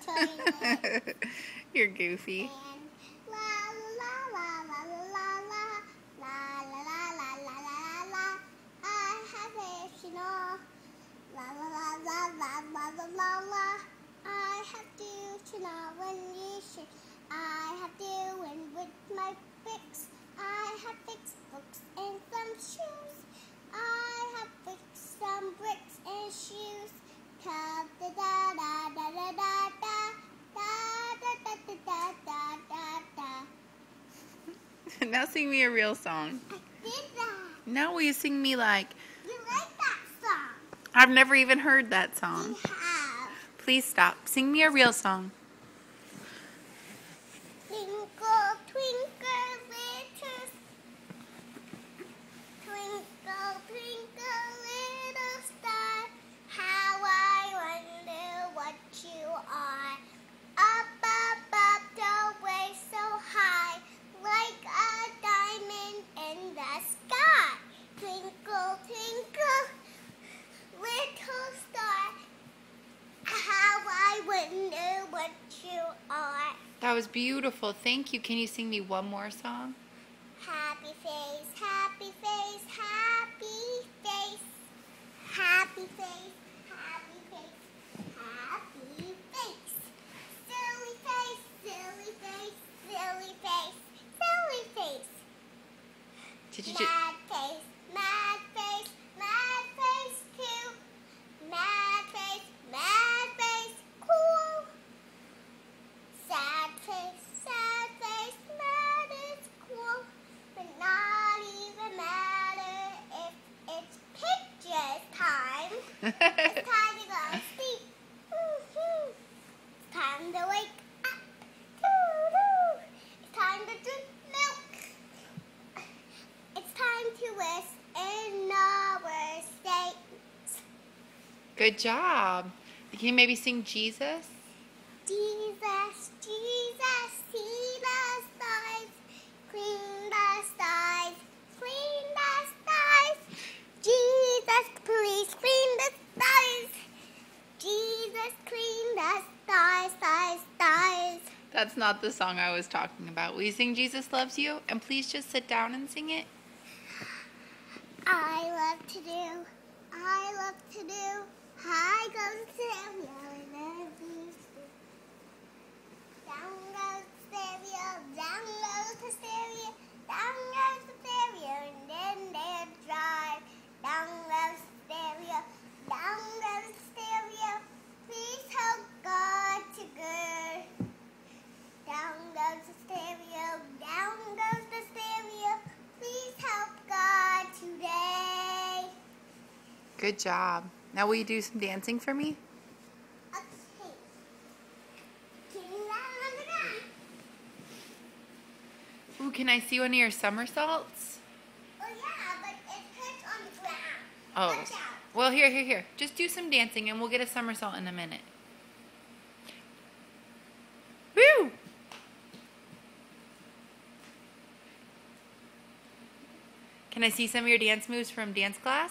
toilet. You're goofy. And la la la la la la la la la la la la la. I have fish and all. La la la la la la la la la. I have to know when you should. I have doing with my bricks. I have fixed books and some shoes. I have fixed some bricks and shoes. Da da da da da da da da da da da da da da. Now sing me a real song. I did that. Now will you sing me like... You like that song? I've never even heard that song. You have. Please stop. Sing me a real song. Twinkle, twinkle, little twinkle, twinkle, little star, how I wonder what you are. Up above the way so high, like a diamond in the sky. Twinkle, twinkle, little star, how I wonder what you are. That was beautiful. Thank you. Can you sing me one more song? Happy face, happy face, happy face, happy face, happy face, happy face. Silly face, silly face, silly face, silly face. Did you Mad face, mad face, mad face too. Mad face, cool. Sad face, mad is cool. But not even matter if it's pictures time. It's time to go to sleep. Woo-hoo. It's time to wake up. Doo-doo. It's time to drink milk. It's time to rest in our states. Good job. Can you maybe sing Jesus? Jesus, Jesus, see the stars, clean the skies, clean the skies. Jesus, please clean the stars. Jesus, clean the stars, stars, stars. That's not the song I was talking about. Will you sing Jesus Loves You? And please just sit down and sing it. I love to do. High goes the stereo, and then down goes the stereo, down goes the stereo, down goes the stereo, and then they drive. Down goes the stereo, down goes the stereo. Please help God to good. Down goes the stereo, down goes the stereo. Please help God today. Good job. Now will you do some dancing for me? Okay. Can you run on the Ooh, can I see one of your somersaults? Oh yeah, but it hurts on the ground. Oh. Watch out. Well, here. Just do some dancing and we'll get a somersault in a minute. Woo! Can I see some of your dance moves from dance class?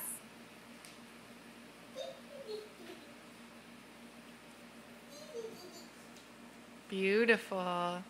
Beautiful.